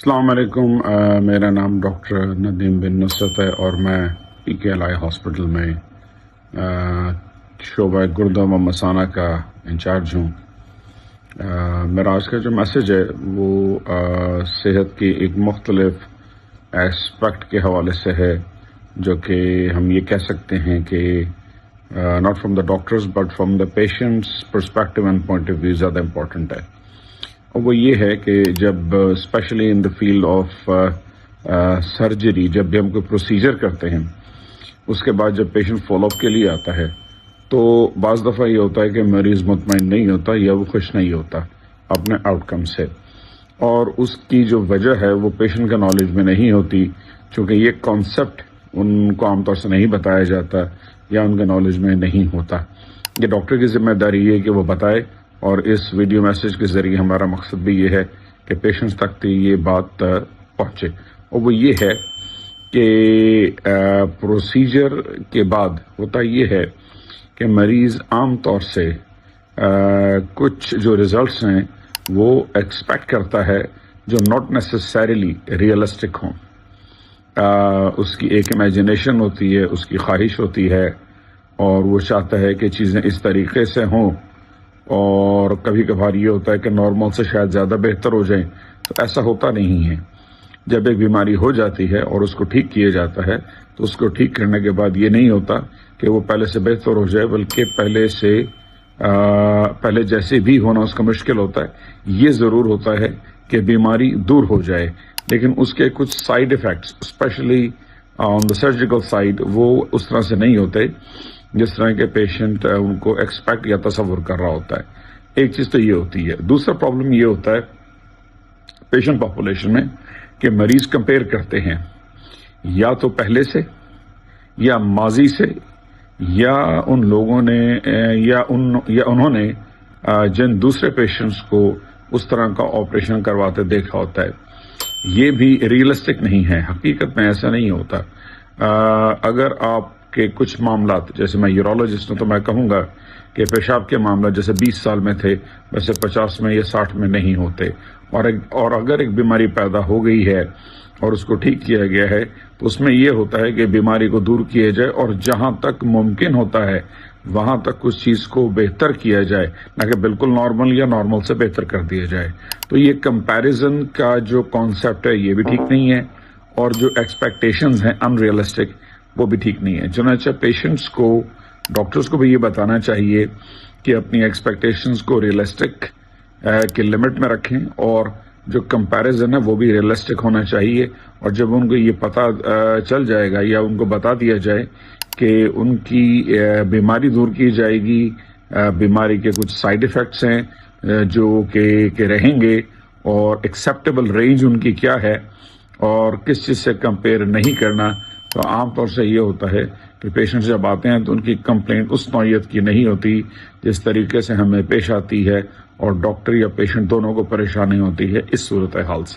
السلام علیکم، میرا نام ڈاکٹر ندیم بن نصرت ہے اور میں پی کے ایل آئی ہاسپٹل میں شعبہ گردوں و مثانہ کا انچارج ہوں۔ میرا آج کا جو میسیج ہے وہ صحت کی ایک مختلف اسپیکٹ کے حوالے سے ہے، جو کہ ہم یہ کہہ سکتے ہیں کہ not from the doctors but from the patients perspective and point of view زیادہ امپورٹنٹ ہے۔ اور وہ یہ ہے کہ جب specially in the field of surgery, جب بھی ہم کوئی پروسیجر کرتے ہیں، اس کے بعد جب پیشنٹ فالو اپ کے لیے آتا ہے تو بعض دفعہ یہ ہوتا ہے کہ مریض مطمئن نہیں ہوتا یا وہ خوش نہیں ہوتا اپنے آؤٹ کم سے، اور اس کی جو وجہ ہے وہ پیشنٹ کا نالج میں نہیں ہوتی، چونکہ یہ کانسیپٹ ان کو عام طور سے نہیں بتایا جاتا یا ان کے نالج میں نہیں ہوتا۔ یہ ڈاکٹر کی ذمہ داری ہے کہ وہ بتائے، اور اس ویڈیو میسیج کے ذریعے ہمارا مقصد بھی یہ ہے کہ پیشنٹس تک یہ بات پہنچے، اور وہ یہ ہے کہ پروسیجر کے بعد ہوتا یہ ہے کہ مریض عام طور سے کچھ جو ریزلٹس ہیں وہ ایکسپیکٹ کرتا ہے جو ناٹ نیسسریلی ریئلسٹک ہوں۔ اس کی ایک امیجنیشن ہوتی ہے، اس کی خواہش ہوتی ہے، اور وہ چاہتا ہے کہ چیزیں اس طریقے سے ہوں، اور کبھی کبھار یہ ہوتا ہے کہ نارمل سے شاید زیادہ بہتر ہو جائیں، تو ایسا ہوتا نہیں ہے۔ جب ایک بیماری ہو جاتی ہے اور اس کو ٹھیک کیا جاتا ہے تو اس کو ٹھیک کرنے کے بعد یہ نہیں ہوتا کہ وہ پہلے سے بہتر ہو جائے، بلکہ پہلے جیسے بھی ہونا اس کا مشکل ہوتا ہے۔ یہ ضرور ہوتا ہے کہ بیماری دور ہو جائے، لیکن اس کے کچھ side effects specially on the surgical side وہ اس طرح سے نہیں ہوتے جس طرح کے پیشنٹ ان کو ایکسپیکٹ یا تصور کر رہا ہوتا ہے۔ ایک چیز تو یہ ہوتی ہے۔ دوسرا پرابلم یہ ہوتا ہے پیشنٹ پاپولیشن میں کہ مریض کمپیئر کرتے ہیں یا تو پہلے سے یا ماضی سے، یا ان لوگوں نے یا انہوں نے جن دوسرے پیشنٹس کو اس طرح کا آپریشن کرواتے دیکھا ہوتا ہے۔ یہ بھی ریئلسٹک نہیں ہے، حقیقت میں ایسا نہیں ہوتا۔ اگر آپ کے کچھ معاملات، جیسے میں یورولوجسٹ ہوں تو میں کہوں گا کہ پیشاب کے معاملات جیسے 20 سال میں تھے ویسے 50 میں یا 60 میں نہیں ہوتے، اور اگر ایک بیماری پیدا ہو گئی ہے اور اس کو ٹھیک کیا گیا ہے تو اس میں یہ ہوتا ہے کہ بیماری کو دور کیا جائے، اور جہاں تک ممکن ہوتا ہے وہاں تک اس چیز کو بہتر کیا جائے، نہ کہ بالکل نارمل یا نارمل سے بہتر کر دیا جائے۔ تو یہ کمپیریزن کا جو کانسیپٹ ہے یہ بھی ٹھیک نہیں ہے، اور جو ایکسپیکٹیشنز ہیں ان ریئلسٹک وہ بھی ٹھیک نہیں ہے۔ چنانچہ پیشنٹس کو، ڈاکٹرز کو بھی یہ بتانا چاہیے کہ اپنی ایکسپیکٹیشنز کو ریئلسٹک کے لمٹ میں رکھیں، اور جو کمپیریزن ہے وہ بھی ریئلسٹک ہونا چاہیے۔ اور جب ان کو یہ پتہ چل جائے گا یا ان کو بتا دیا جائے کہ ان کی بیماری دور کی جائے گی، بیماری کے کچھ سائیڈ ایفیکٹس ہیں جو کہ رہیں گے، اور ایکسیپٹیبل رینج ان کی کیا ہے، اور کس چیز سے کمپیئر نہیں کرنا، تو عام طور سے یہ ہوتا ہے کہ پیشنٹ جب آتے ہیں تو ان کی کمپلینٹ اس نوعیت کی نہیں ہوتی جس طریقے سے ہمیں پیش آتی ہے، اور ڈاکٹر یا پیشنٹ دونوں کو پریشانی ہوتی ہے اس صورتحال سے۔